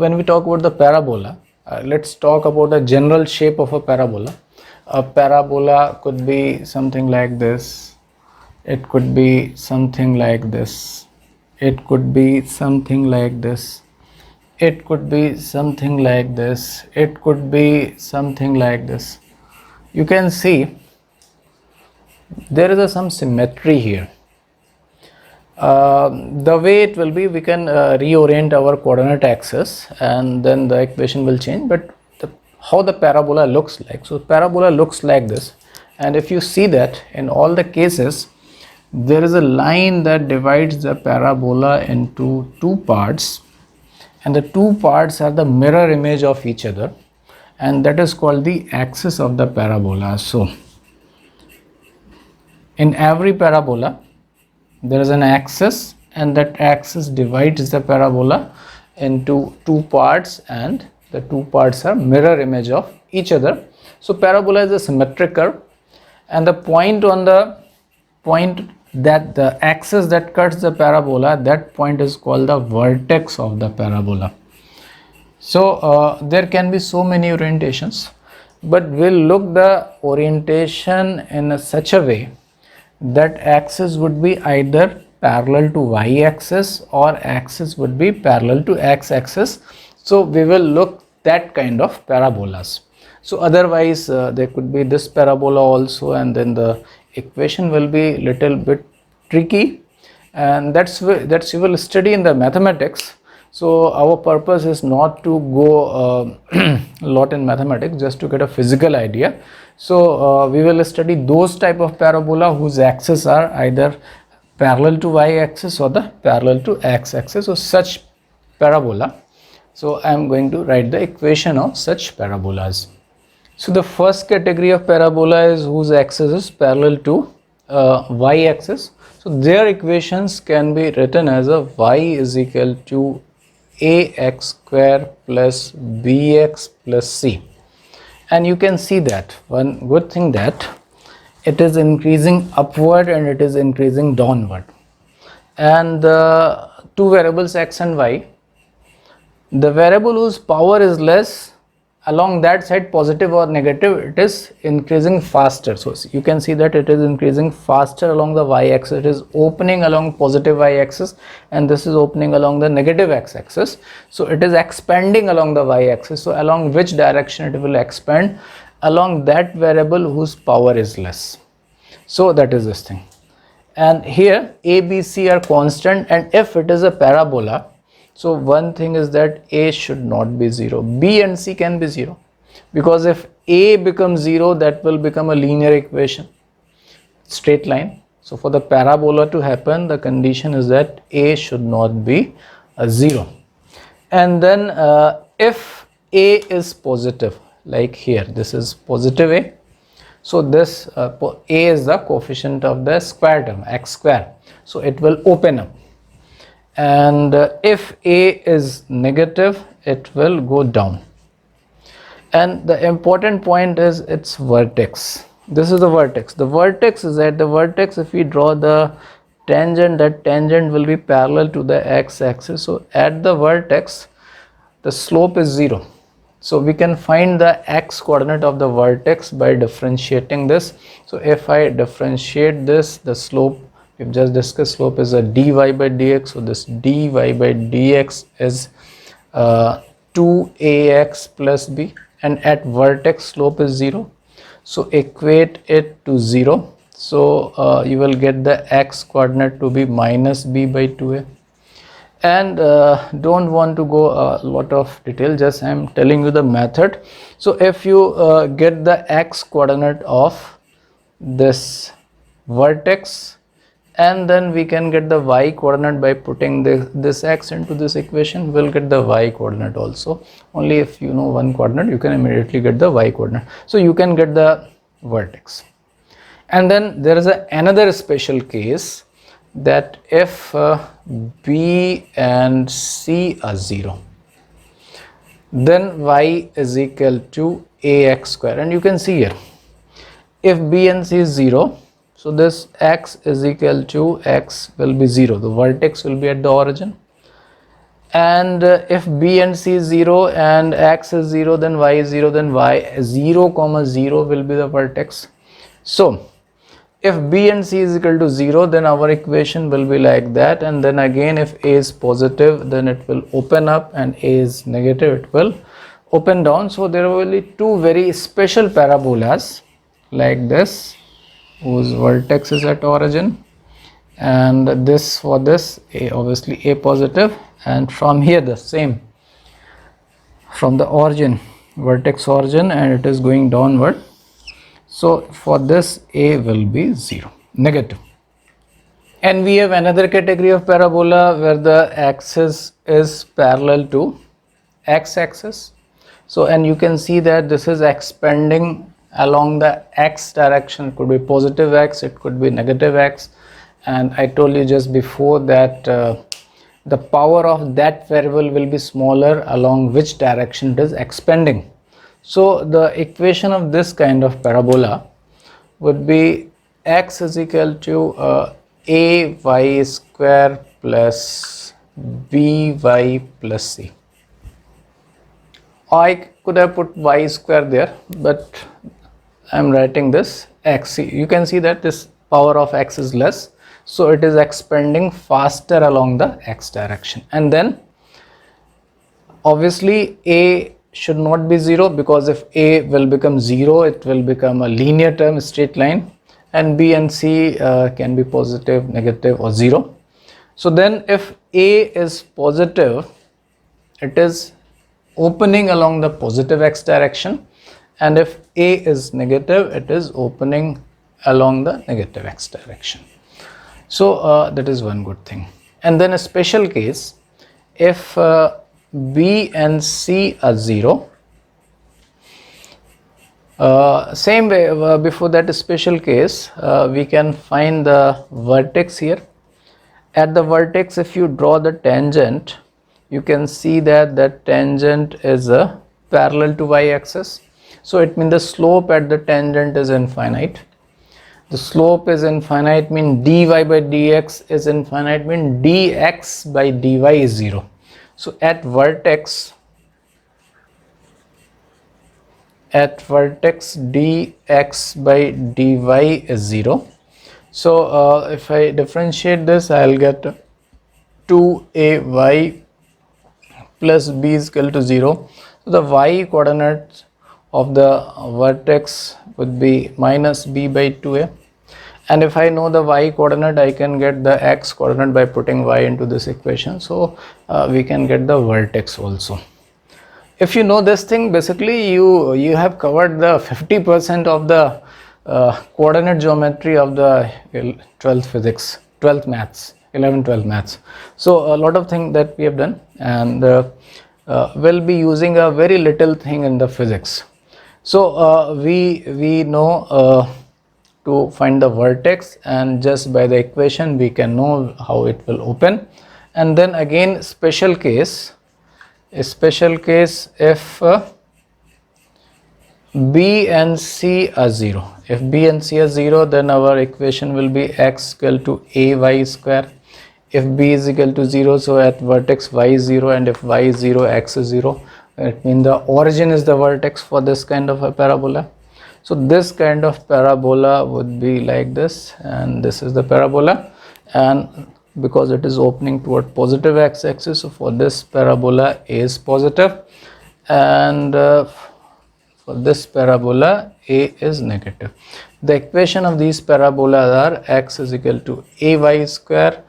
when we talk about the parabola, let's talk about the general shape of a parabola. A parabola could be something like this. It could be something like this. It could be something like this. It could be something like this. It could be something like this. You can see there is some symmetry here. The way it will be, we can reorient our coordinate axis and then the equation will change, but how the parabola looks like. So parabola looks like this, and if you see that in all the cases there is a line that divides the parabola into two parts, and the two parts are the mirror image of each other, and that is called the axis of the parabola. So in every parabola there is an axis, and that axis divides the parabola into two parts, and the two parts are mirror image of each other. So parabola is a symmetric curve, and the point on the point that the axis that cuts the parabola, that point is called the vertex of the parabola. So there can be so many orientations, but we'll look the orientation in such a way that axis would be either parallel to y-axis or axis would be parallel to x-axis. So we will look that kind of parabolas. So otherwise there could be this parabola also, and then the equation will be little bit tricky, and that's you will study in the mathematics. So our purpose is not to go a lot in mathematics, just to get a physical idea. So we will study those type of parabola whose axes are either parallel to y-axis or the parallel to x-axis, so such parabola. So I am going to write the equation of such parabolas. So the first category of parabola is whose axis is parallel to y-axis. So their equations can be written as a y is equal to ax square plus bx plus c. And you can see that one good thing that it is increasing upward and it is increasing downward, and the two variables x and y, the variable whose power is less, along that side positive or negative, it is increasing faster. So you can see that it is increasing faster along the y-axis. It is opening along positive y-axis, and this is opening along the negative x-axis. So it is expanding along the y-axis. So along which direction it will expand? Along that variable whose power is less. So that is this thing. And here a, b, c are constant, and if it is a parabola, so one thing is that a should not be 0. B and c can be 0, because if a becomes 0, that will become a linear equation, straight line. So for the parabola to happen, the condition is that a should not be a 0. And then if a is positive, like here this is positive a, so this a is the coefficient of the square term, x square, so it will open up. And if a is negative, it will go down. And the important point is its vertex. This is the vertex. The vertex is at the vertex, if we draw the tangent, that tangent will be parallel to the x-axis. So at the vertex the slope is 0. So we can find the x coordinate of the vertex by differentiating this. So if I differentiate this, the slope, we've just discussed, slope is a dy by dx. So this dy by dx is 2ax plus b, and at vertex slope is 0. So equate it to 0. So you will get the x coordinate to be minus b by 2a. And don't want to go a lot of detail, just I am telling you the method. So if you get the x coordinate of this vertex, and then we can get the y coordinate by putting this x into this equation, we'll get the y coordinate also. Only if you know one coordinate, you can immediately get the y coordinate. So you can get the vertex. And then there is another special case, that if b and c are 0, then y is equal to ax square. And you can see here, if b and c is 0, so this x is equal to x will be 0, the vertex will be at the origin, and if b and c is 0 and x is 0, then y is 0, then y 0 comma 0 will be the vertex. So if b and c is equal to 0, then our equation will be like that, and then again if a is positive, then it will open up, and a is negative, it will open down. So there will be two very special parabolas like this, whose vertex is at origin, and this for this a, obviously a positive, and from here the same, from the origin, vertex origin, and it is going downward. So for this a will be 0, negative. And we have another category of parabola where the axis is parallel to x-axis. So, and you can see that this is expanding along the x direction. It could be positive x, it could be negative x, and I told you just before that the power of that variable will be smaller along which direction it is expanding. So the equation of this kind of parabola would be x is equal to a y square plus by plus c. I could have put y square there, but I am writing this x. You can see that this power of x is less, so it is expanding faster along the x direction. And then obviously a should not be 0, because if a will become 0, it will become a linear term, straight line, and b and c can be positive, negative, or 0. So then if a is positive, it is opening along the positive x direction, and if a is negative, it is opening along the negative x direction. So that is one good thing. And then a special case, if b and c are 0, same way, before that special case, we can find the vertex here. At the vertex, if you draw the tangent, you can see that that tangent is parallel to y-axis. So it means the slope at the tangent is infinite. The slope is infinite, mean dy by dx is infinite, mean dx by dy is 0. So at vertex dx by dy is 0. So if I differentiate this, I will get 2ay plus b is equal to 0. So the y coordinates of the vertex would be minus b by 2a, and if I know the y coordinate, I can get the x coordinate by putting y into this equation. So we can get the vertex also. If you know this thing, basically you have covered the 50% of the coordinate geometry of the 12th physics, 12th maths, 11, 12 maths. So a lot of things that we have done, and we'll be using a very little thing in the physics. So we know to find the vertex, and just by the equation we can know how it will open. And then again special case, if b and c are 0. If b and c are 0, then our equation will be x equal to ay square. If b is equal to 0, so at vertex y is 0, and if y is 0, x is 0. It means the origin is the vertex for this kind of a parabola. So this kind of parabola would be like this, and this is the parabola, and because it is opening toward positive x-axis, so for this parabola a is positive, and for this parabola a is negative. The equation of these parabolas are x is equal to ay square,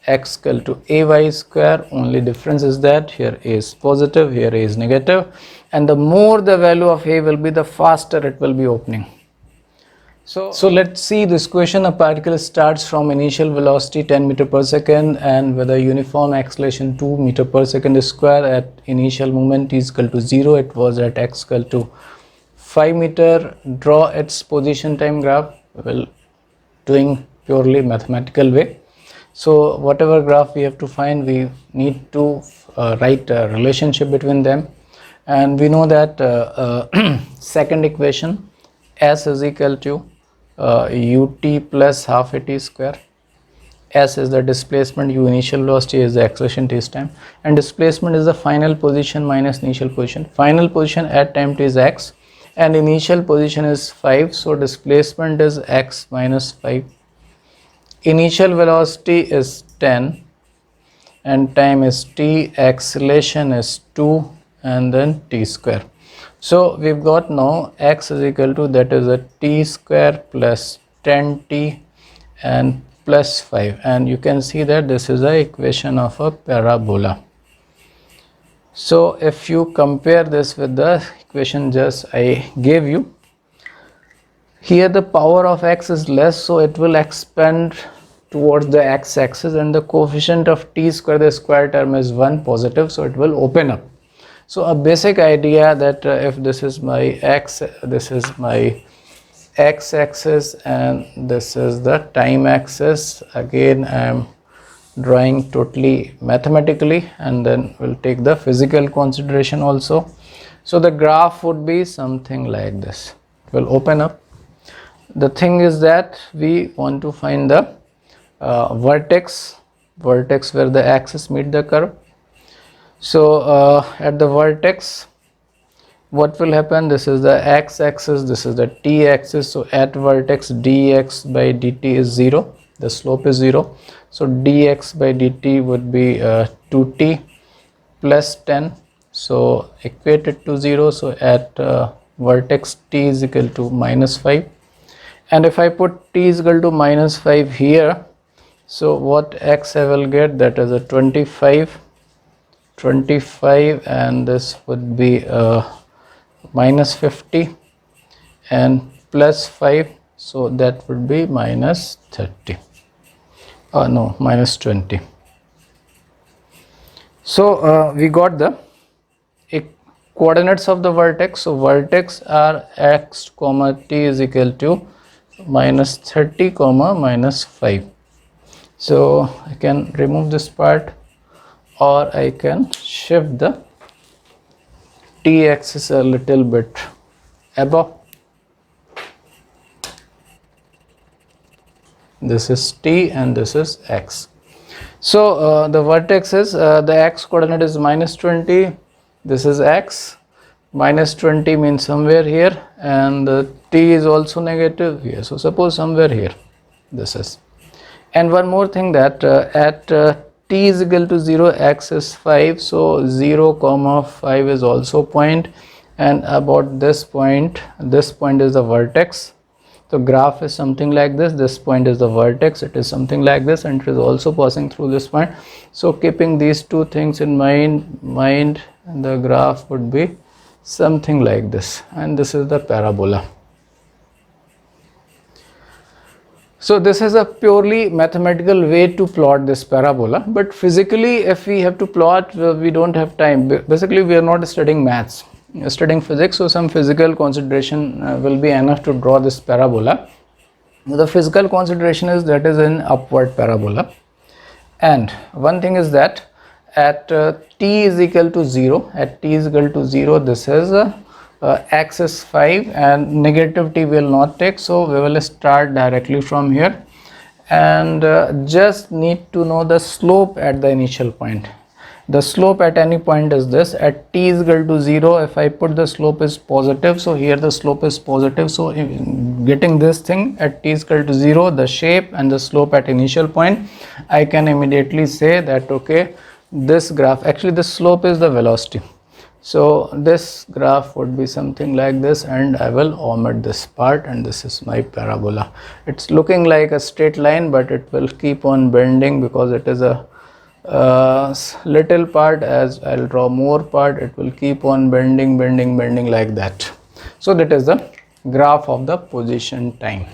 x equal to ay square. Only difference is that here a is positive, here a is negative, and the more the value of a will be, the faster it will be opening. So let's see this question. A particle starts from initial velocity 10 meter per second and with a uniform acceleration 2 meter per second square at initial moment is equal to 0. It was at x equal to 5 meter. Draw its position time graph. Well, doing purely mathematical way. So whatever graph we have to find, we need to write a relationship between them, and we know that second equation, s is equal to ut plus half at square. S is the displacement, U initial velocity is the acceleration t is time, and displacement is the final position minus initial position. Final position at time t is x and initial position is 5, so displacement is x minus 5. Initial velocity is 10 and time is t, acceleration is 2 and then t square. So we've got now x is equal to, that is a t square plus 10t and plus 5, and you can see that this is the equation of a parabola. So if you compare this with the equation just I gave you, here the power of x is less, so it will expand towards the x-axis, and the coefficient of t square, the square term, is 1 positive, so it will open up. So a basic idea that if this is my x, this is my x-axis and this is the time axis, again I am drawing totally mathematically, and then we'll take the physical consideration also. So the graph would be something like this. It will open up. The thing is that we want to find the vertex where the axis meet the curve. So at the vertex, what will happen, this is the x-axis, this is the t-axis, so at vertex dx by dt is 0, the slope is 0, so dx by dt would be 2t plus 10, so equate it to 0, so at vertex t is equal to minus 5, and if I put t is equal to minus 5 here, so what x I will get, that is a 25, and this would be minus 50 and plus 5, so that would be minus 30, no, minus 20. So we got the coordinates of the vertex. So vertex are x comma t is equal to minus 30 comma minus 5. So I can remove this part, or I can shift the t-axis a little bit above. This is t and this is x. So the vertex is, the x coordinate is minus 20, this is x, minus 20 means somewhere here, and t is also negative here, so suppose somewhere here this is. And one more thing, that at t is equal to 0, x is 5, so 0 comma 5 is also point, and about this point is the vertex. So graph is something like this point is the vertex, it is something like this, and it is also passing through this point. So keeping these two things in mind, the graph would be something like this, and this is the parabola. So this is a purely mathematical way to plot this parabola, but physically if we have to plot, we don't have time. Basically we are not studying maths, we are studying physics, so some physical consideration will be enough to draw this parabola. The physical consideration is that is an upward parabola, and one thing is that at t is equal to 0, this is x is 5 and negative t will not take, so we will start directly from here, and just need to know the slope at the initial point. The slope at any point is this, at t is equal to 0, if I put the slope is positive, so here the slope is positive, so getting this thing at t is equal to 0, the shape and the slope at initial point, I can immediately say that okay, this graph, actually this slope is the velocity. So this graph would be something like this, and I will omit this part, and this is my parabola. It's looking like a straight line, but it will keep on bending because it is a little part. As I'll draw more part, it will keep on bending like that. So that is the graph of the position time.